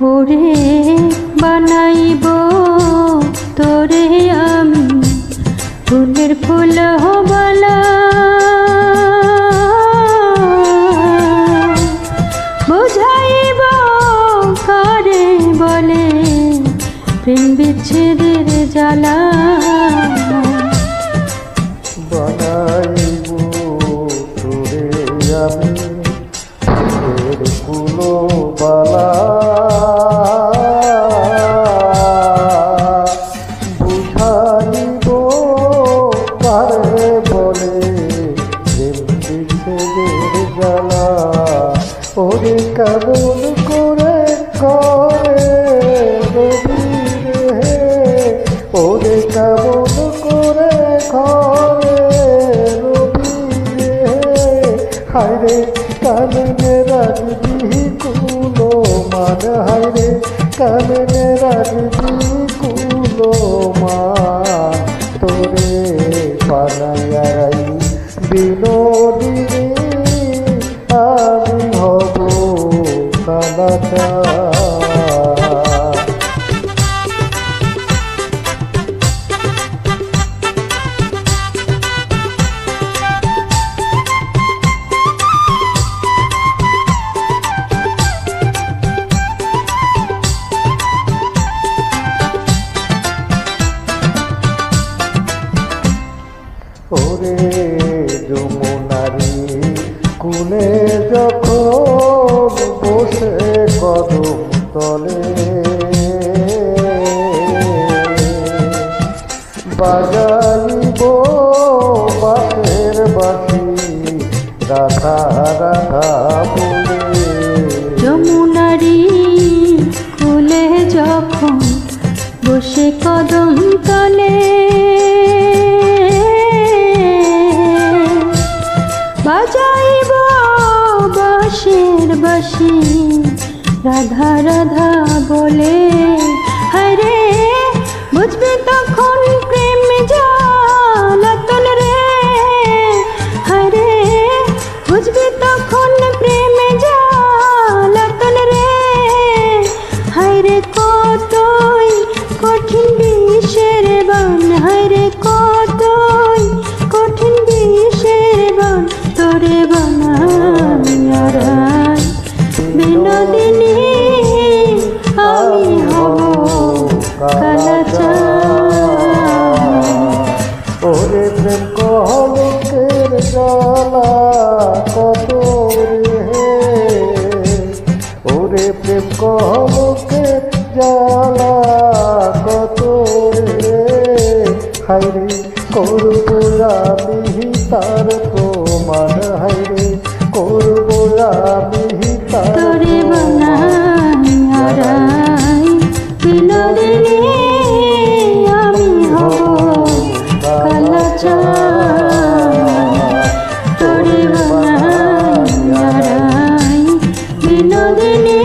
ওরে বানাইব তোরে আমি ফুলের ফুল হবালা, বুঝাইব কারে বলে প্রেম বিচ্ছেদের জ্বালা। বানাইব তোরে আমি ফুলের ফুল বালা, বুঝাইব কারে বলে প্রেম বিচ্ছেদের জ্বালা। ওরে কেমন করে করে রবি রে, ওরে কেমন করে করে রবি রে, হায়রে কামনে রাজবি কুলো মান, হায়রে কামনে রাজবি কুলো মান। তোরে পানায়ারাই বিনোদিনী আমি হব কালাচা। ওরে যমুনারি কুলে যখন বসে কদম তলে, বাজাইব বাঁশের বাঁশি রাধা রাধা বলে। যমুনারি কুলে যখন বসে কদম তলে, বাজাইব বাঁশের বাঁশি রাধা রাধা বলে। হরে বুঝবে তখন প্রেম জ্বালাতন রে, হরে বুঝবে তখন প্রেম জ্বালাতন রে, হরে কতই কঠিন বিষের বান, হরে কতই কঠিন বিষের বান। তোরে বানাই বিনোদিনী আমি হব কালাচা। ওরে প্রেম কলকের জ্বালা কত রে, ওরে প্রেম কলকের জ্বালা কত রে, হায়রে করব আমি তার প্রমাণ, হায়রে করব আমি তার। তোরে বানাই বিনোদিনী আমি হব কালাচা। তোরে বানাই বিনোদিনী